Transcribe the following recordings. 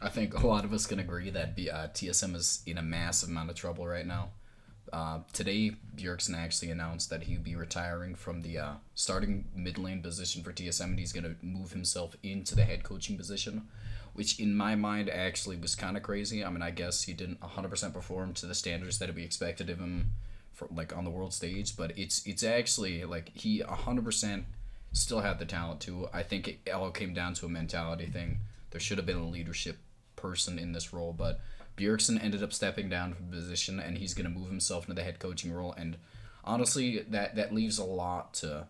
I think a lot of us can agree that TSM is in a massive amount of trouble right now. Today, Bjergsen actually announced that he'd be retiring from the starting mid lane position for TSM, and he's going to move himself into the head coaching position, which in my mind actually was kind of crazy. I mean, I guess he didn't 100% perform to the standards that would be expected of him for like on the world stage, but it's actually like he 100% still had the talent too. I think it all came down to a mentality thing. There should have been a leadership person in this role, but Bjergsen ended up stepping down from the position, and he's going to move himself into the head coaching role. And honestly, that leaves a lot to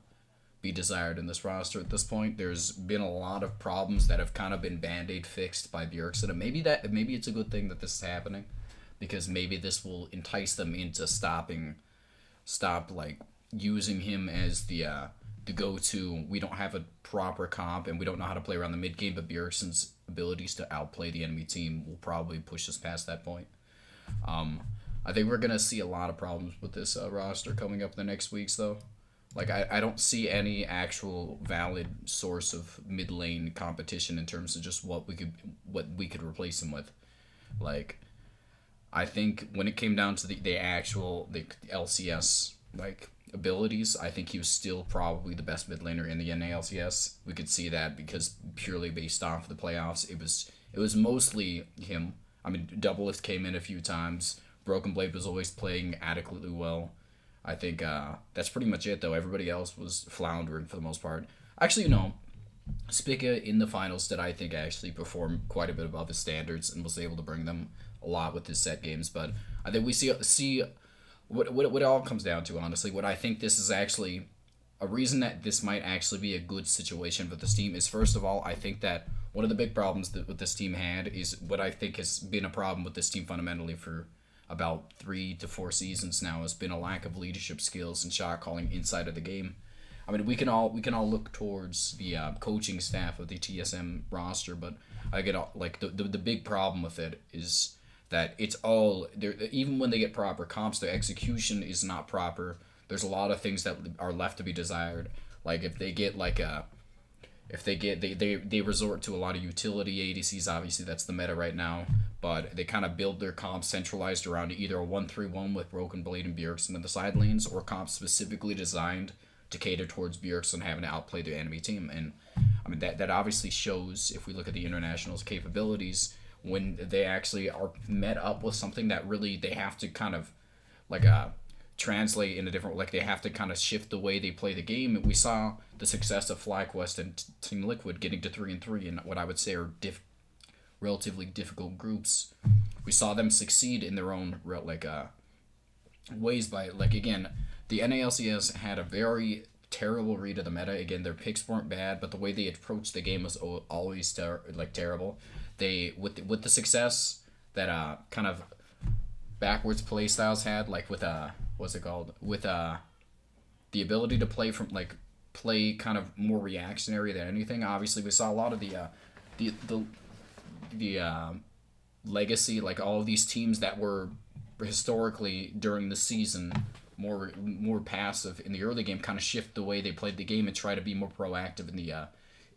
be desired in this roster at this point. There's been a lot of problems that have kind of been band-aid fixed by Bjergsen, and maybe it's a good thing that this is happening, because maybe this will entice them into stop like using him as the go to. We don't have a proper comp and we don't know how to play around the mid game, but Bjergsen's abilities to outplay the enemy team will probably push us past that point. Um, I think we're gonna see a lot of problems with this roster coming up in the next weeks, though. Like I don't see any actual valid source of mid lane competition in terms of just what we could replace him with. Like I think when it came down to the LCS like abilities, I think he was still probably the best mid laner in the NALCS. We could see that because purely based off the playoffs, it was mostly him. I mean, Doublelift came in a few times. Broken Blade was always playing adequately well. I think that's pretty much it, though. Everybody else was floundering for the most part. Actually, no. Spica in the finals did, I think, actually perform quite a bit above his standards and was able to bring them a lot with his set games. But I think we see what it all comes down to, honestly. What I think this is actually a reason that this might actually be a good situation for this team is, first of all, I think that one of the big problems that what this team had is what I think has been a problem with this team fundamentally for about 3 to 4 seasons now has been a lack of leadership skills and shot calling inside of the game. I mean, we can all look towards the coaching staff of the TSM roster, but I get like the big problem with it is that it's all there. Even when they get proper comps, their execution is not proper. There's a lot of things that are left to be desired. Like if they get like a if they get they resort to a lot of utility ADCs. Obviously that's the meta right now, but they kind of build their comps centralized around either a 1-3-1 with Broken Blade and Bjergsen in the side lanes, or comps specifically designed to cater towards Bjergsen having to outplay the enemy team. And I mean that obviously shows if we look at the internationals capabilities when they actually are met up with something that really they have to kind of like translate in a different, like they have to kind of shift the way they play the game. We saw the success of FlyQuest and Team Liquid getting to 3-3 in what I would say are relatively difficult groups. We saw them succeed in their own ways by like again the NALCS had a very terrible read of the meta. Again, their picks weren't bad, but the way they approached the game was always terrible. They with the success that kind of backwards play styles had, like with what's it called, with the ability to play kind of more reactionary than anything. Obviously, we saw a lot of the the the legacy, like all of these teams that were historically during the season more passive in the early game, kind of shift the way they played the game and try to be more proactive in the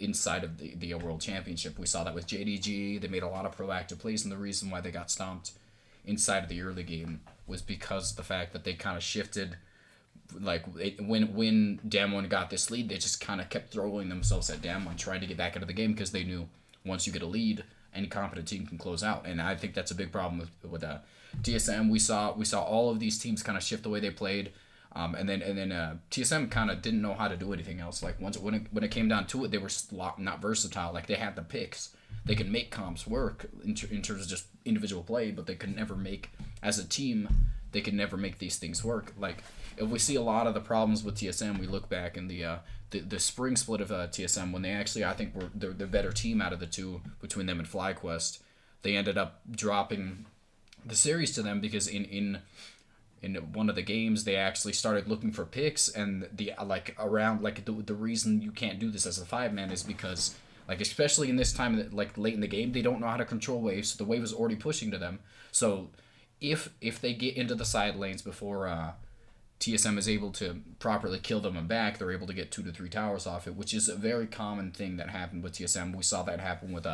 inside of the World Championship. We saw that with JDG. They made a lot of proactive plays, and the reason why they got stomped inside of the early game was because of the fact that they kind of shifted. Like when Damwon got this lead, they just kind of kept throwing themselves at Damwon, trying to get back into the game because they knew once you get a lead, any competent team can close out. And I think that's a big problem with TSM. We saw all of these teams kind of shift the way they played. And then TSM kind of didn't know how to do anything else. Like when it came down to it, they were not versatile. Like they had the picks, they could make comps work in terms of just individual play, but they could never make as a team. They could never make these things work. Like if we see a lot of the problems with TSM, we look back in the spring split of TSM when they actually I think were the better team out of the two between them and FlyQuest. They ended up dropping the series to them because in one of the games they actually started looking for picks, and the reason you can't do this as a 5-man is because like especially in this time like late in the game they don't know how to control waves, so the wave is already pushing to them. So if they get into the side lanes before TSM is able to properly kill them and back, they're able to get 2 to 3 towers off it, which is a very common thing that happened with TSM. We saw that happen with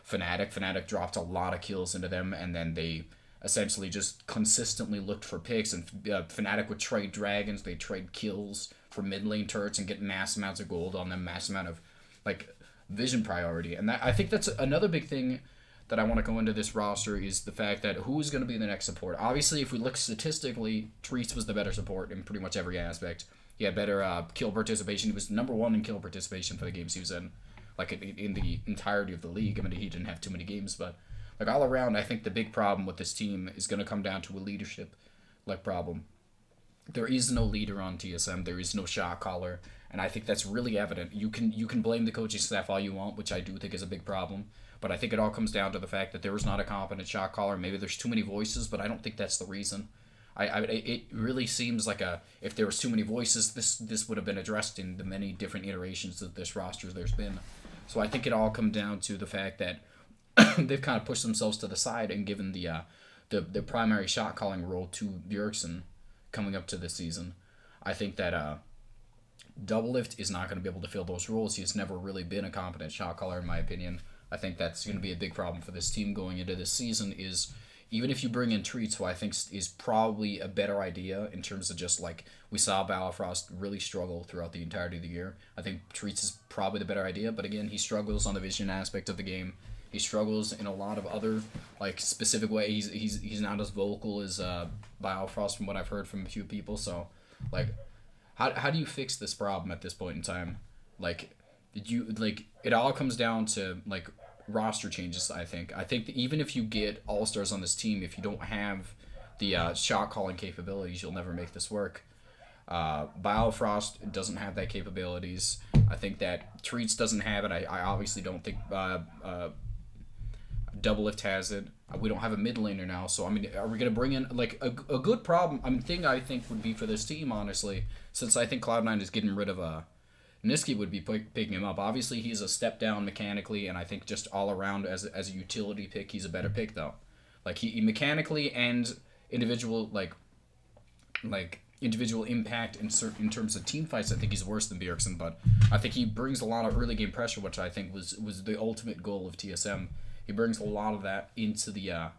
Fnatic. Fnatic dropped a lot of kills into them, and then they essentially just consistently looked for picks. And Fnatic would trade dragons, they trade kills for mid lane turrets and get mass amounts of gold on them, mass amount of like vision priority. And I think that's another big thing that I want to go into this roster is the fact that who is going to be the next support. Obviously, if we look statistically, Treese was the better support in pretty much every aspect. He had better kill participation. He was number one in kill participation for the games he was in, like in the entirety of the league. I mean, he didn't have too many games, but like all around, I think the big problem with this team is going to come down to a leadership like problem. There is no leader on TSM. There is no shot caller, and I think that's really evident. You can blame the coaching staff all you want, which I do think is a big problem. But I think it all comes down to the fact that there is not a competent shot caller. Maybe there's too many voices, but I don't think that's the reason. It really seems like if there was too many voices, this would have been addressed in the many different iterations of this roster there's been. So I think it all comes down to the fact that they've kind of pushed themselves to the side and given the primary shot calling role to Bjergsen coming up to this season. I think that Doublelift is not going to be able to fill those roles. He's never really been a competent shot caller, in my opinion. I think that's going to be a big problem for this team going into this season is even if you bring in Treats, who I think is probably a better idea in terms of just like we saw Balafrost really struggle throughout the entirety of the year. I think Treats is probably the better idea, but again, he struggles on the vision aspect of the game. He struggles in a lot of other like specific ways. He's not as vocal as Balafrost from what I've heard from a few people. So like, how do you fix this problem at this point in time? Like, it all comes down to like roster changes. I think that even if you get all stars on this team, if you don't have the shot calling capabilities, you'll never make this work. Biofrost doesn't have that capabilities. I think that Treats doesn't have it. I obviously don't think Doublelift has it. We don't have a mid laner now, so I mean, are we gonna bring in like a good problem? Thing I think would be for this team, honestly, since I think Cloud9 is getting rid of Niski would be picking him up. Obviously, he's a step down mechanically, and I think just all around as a utility pick, he's a better pick though. Like he mechanically and individual individual impact in terms of team fights, I think he's worse than Bjergsen. But I think he brings a lot of early game pressure, which I think was the ultimate goal of TSM. He brings a lot of that into the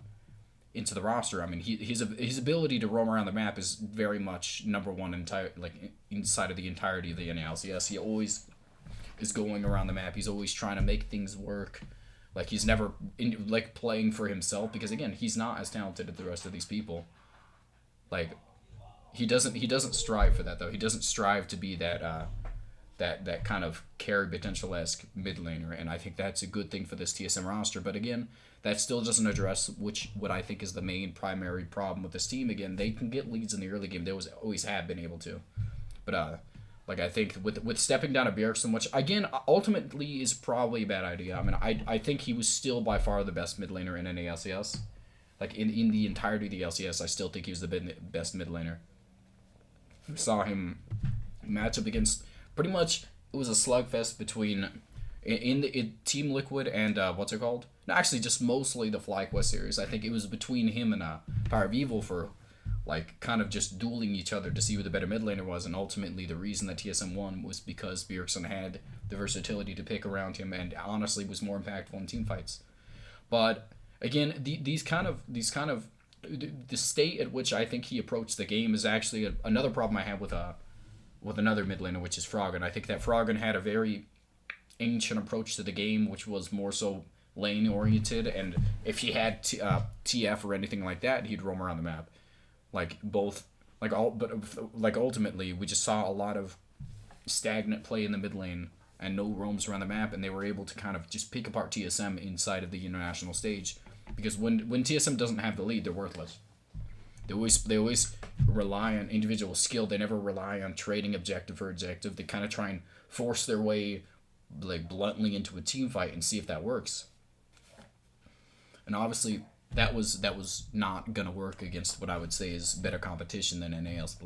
roster. I mean, his ability to roam around the map is very much number one inside of the entirety of the NALCS. He always is going around the map. He's always trying to make things work. Like he's never playing for himself because again, he's not as talented as the rest of these people. Like he doesn't strive for that though. He doesn't strive to be that kind of carry potential-esque mid laner, and I think that's a good thing for this TSM roster. But again, that still doesn't address what I think is the main primary problem with this team. Again, they can get leads in the early game. They always have been able to. But I think with stepping down a Bjergsen, which again ultimately is probably a bad idea. I mean, I think he was still by far the best mid laner in NALCS. Like in the entirety of the LCS, I still think he was the best mid laner. Saw him match up against pretty much it was a slugfest between Team Liquid and what's it called? No, actually, just mostly the FlyQuest series. I think it was between him and Fire of Evil for like kind of just dueling each other to see who the better mid laner was, and ultimately the reason that TSM won was because Bjergsen had the versatility to pick around him and honestly was more impactful in team fights. But again, these kind of the state at which I think he approached the game is actually another problem I have with another mid laner, which is Froggen. I think that Froggen had a very ancient approach to the game, which was more so lane oriented, and if he had TF or anything like that, he'd roam around the map. Ultimately, we just saw a lot of stagnant play in the mid lane and no roams around the map, and they were able to kind of just pick apart TSM inside of the international stage, because when TSM doesn't have the lead, they're worthless. They always rely on individual skill. They never rely on trading objective for objective. They kind of try and force their way like bluntly into a team fight and see if that works. And obviously that was not gonna work against what I would say is better competition than NALs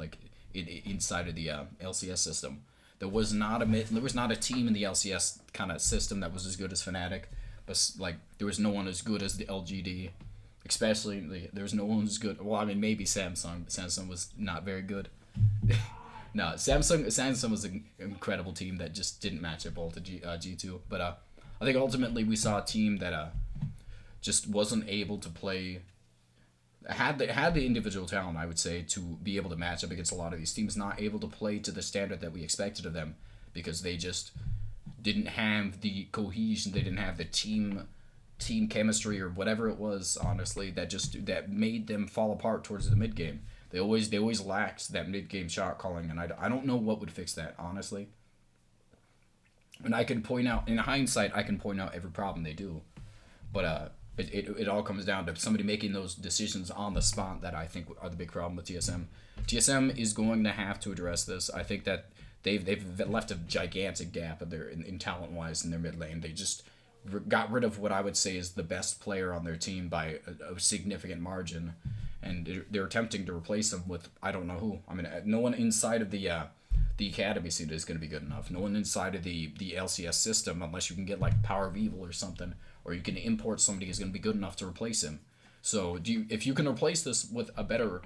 inside of the LCS system. There was not a team in the LCS kind of system that was as good as Fnatic, but like there was no one as good as the LGD. Especially, there's no one as good. Well, I mean, maybe Samsung. But Samsung was not very good. No, Samsung was an incredible team that just didn't match up all to G2. But I think ultimately we saw a team that just wasn't able to play. Had the individual talent, I would say, to be able to match up against a lot of these teams. Not able to play to the standard that we expected of them because they just didn't have the cohesion. They didn't have the team chemistry or whatever it was. Honestly, that made them fall apart towards the mid game. They always lacked that mid game shot calling, and I don't know what would fix that, honestly. And I can point out, in hindsight, I can point out every problem they do, but it all comes down to somebody making those decisions on the spot that I think are the big problem with TSM. TSM is going to have to address this. I think that they've left a gigantic gap in talent wise in their mid lane. They just got rid of what I would say is the best player on their team by a significant margin, and they're attempting to replace him with I don't know who. I mean, no one inside of the academy scene is going to be good enough. No one inside of the LCS system, unless you can get like Power of Evil or something, or you can import somebody, is going to be good enough to replace him. So if you can replace this with a better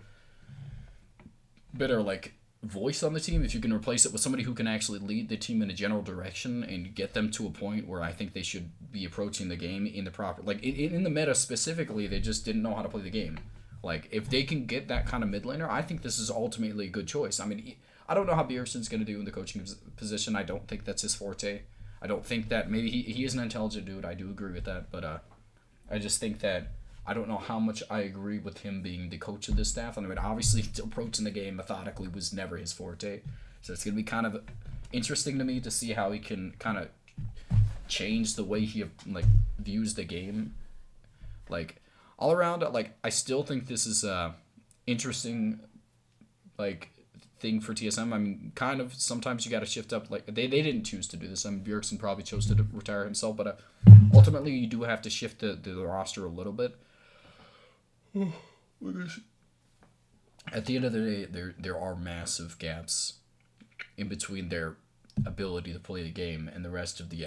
like voice on the team, if you can replace it with somebody who can actually lead the team in a general direction and get them to a point where I think they should be approaching the game in the proper, like in the meta specifically, they just didn't know how to play the game. Like if they can get that kind of mid laner, I think this is ultimately a good choice. I mean, I don't know how Bjergsen's going to do in the coaching position. I don't think that's his forte. I don't think that maybe he is an intelligent dude. I do agree with that, but I just think that I don't know how much I agree with him being the coach of this staff. I mean, obviously approaching the game methodically was never his forte, so it's going to be kind of interesting to me to see how he can kind of change the way he like views the game. Like all around, like I still think this is interesting, like thing for TSM. I mean, kind of sometimes you got to shift up. Like they didn't choose to do this. I mean, Bjergsen probably chose to retire himself, but ultimately you do have to shift the roster a little bit. At the end of the day, there are massive gaps in between their ability to play the game and the rest of the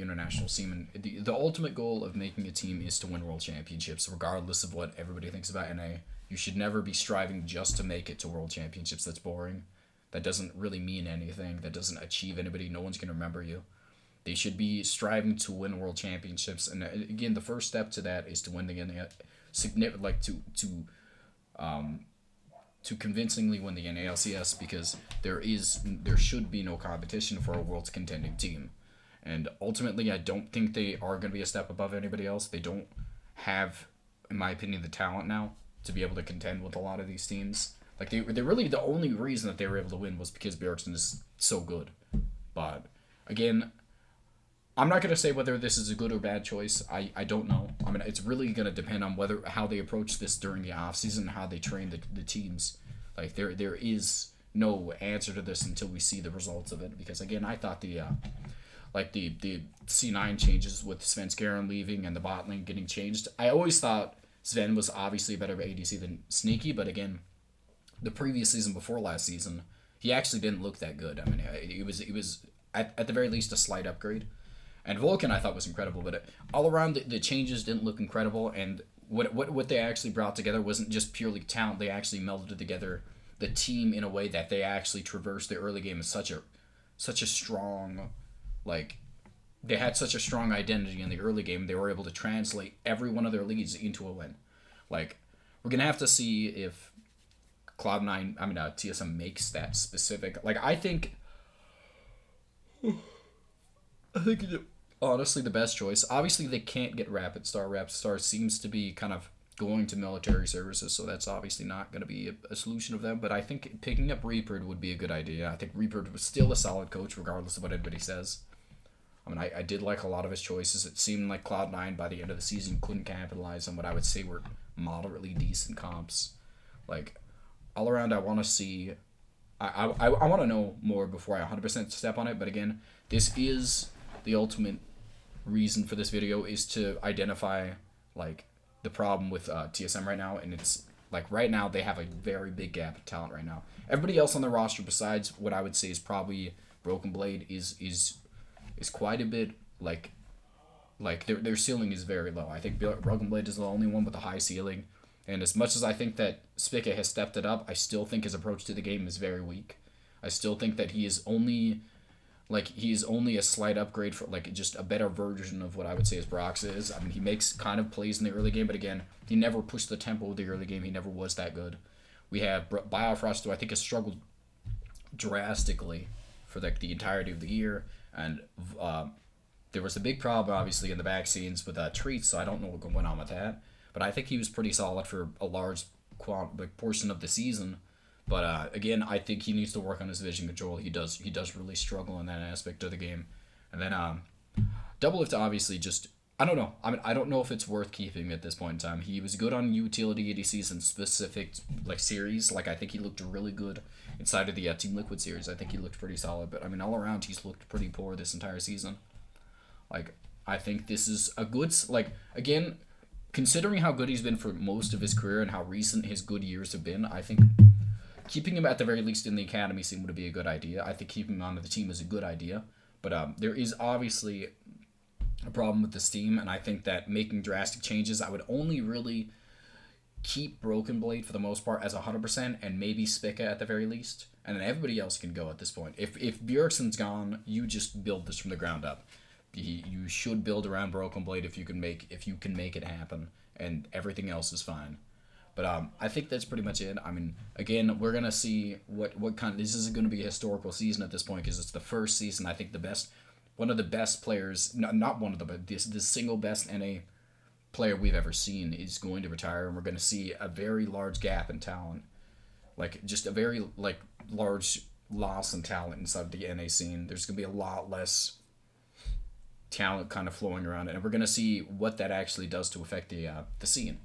international scene. And the ultimate goal of making a team is to win world championships, regardless of what everybody thinks about NA. You should never be striving just to make it to world championships. That's boring. That doesn't really mean anything. That doesn't achieve anybody. No one's going to remember you. They should be striving to win world championships. And again, the first step to that is to win the significant, like to convincingly win the NALCS, because there should be no competition for a world's contending team. And ultimately, I don't think they are going to be a step above anybody else. They don't have, in my opinion, the talent now to be able to contend with a lot of these teams. Like they really, the only reason that they were able to win was because Bjergsen is so good. But again, I'm not going to say whether this is a good or bad choice. I don't know. I mean, it's really going to depend on how they approach this during the offseason, how they train the teams. Like there is no answer to this until we see the results of it. Because again, I thought the C9 changes with Sven Skaren leaving and the bot lane getting changed, I always thought Sven was obviously a better ADC than Sneaky, but again, the previous season before last season, he actually didn't look that good. I mean, it was at the very least a slight upgrade. And Vulcan I thought was incredible, but all around the changes didn't look incredible, and what they actually brought together wasn't just purely talent. They actually melded together the team in a way that they actually traversed the early game as such a strong, like, they had such a strong identity in the early game. They were able to translate every one of their leads into a win. Like, we're gonna have to see if TSM makes that specific. Like, I think honestly the best choice. Obviously, they can't get Rapid Star. Rapid Star seems to be kind of going to military services, so that's obviously not going to be a solution of them. But I think picking up Reaper would be a good idea. I think Reaper was still a solid coach, regardless of what anybody says. I mean, I did like a lot of his choices. It seemed like Cloud9 by the end of the season couldn't capitalize on what I would say were moderately decent comps. Like, all around, I want to see. I want to know more before I 100% step on it. But again, this is the ultimate reason for this video, is to identify like the problem with TSM right now, and it's like right now they have a very big gap of talent right now. Everybody else on the roster besides what I would say is probably Broken Blade is quite a bit like their ceiling is very low. I think Broken Blade is the only one with a high ceiling, and as much as I think that Spica has stepped it up, I still think his approach to the game is very weak. I still think that he is only Like he's only a slight upgrade for like just a better version of what I would say is Brock's is. I mean, he makes kind of plays in the early game, but again, he never pushed the tempo of the early game. He never was that good. We have Biofrost, who I think has struggled drastically for like the entirety of the year, and there was a big problem obviously in the vaccines with treats. So I don't know what went on with that, but I think he was pretty solid for a large portion of the season. But again, I think he needs to work on his vision control. He does really struggle in that aspect of the game. And then Doublelift obviously just I don't know. I mean I don't know if it's worth keeping at this point in time. He was good on utility ADCs in specific like series. Like I think he looked really good inside of the Team Liquid series. I think he looked pretty solid. But I mean all around he's looked pretty poor this entire season. Like I think this is a good like again considering how good he's been for most of his career and how recent his good years have been. I think keeping him at the very least in the academy seemed to be a good idea. I think keeping him on the team is a good idea. But there is obviously a problem with this team, and I think that making drastic changes, I would only really keep Broken Blade for the most part as 100% and maybe Spica at the very least. And then everybody else can go at this point. If Bjergsen's gone, you just build this from the ground up. You should build around Broken Blade if you can make it happen, and everything else is fine. But I think that's pretty much it. I mean, again, we're gonna see what kind. This is going to be a historical season at this point because it's the first season. I think one of the best players, not one of the, but the single best NA player we've ever seen is going to retire, and we're going to see a very large gap in talent, like just a very like large loss in talent inside the NA scene. There's going to be a lot less talent kind of flowing around it, and we're going to see what that actually does to affect the scene.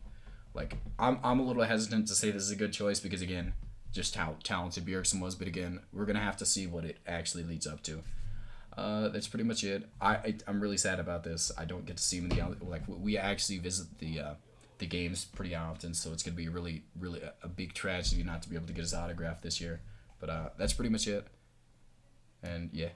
Like I'm a little hesitant to say this is a good choice because again, just how talented Bjergsen was, but again, we're gonna have to see what it actually leads up to. That's pretty much it. I'm really sad about this. I don't get to see him in the like we actually visit the games pretty often, so it's gonna be really a big tragedy not to be able to get his autograph this year. But that's pretty much it. And yeah.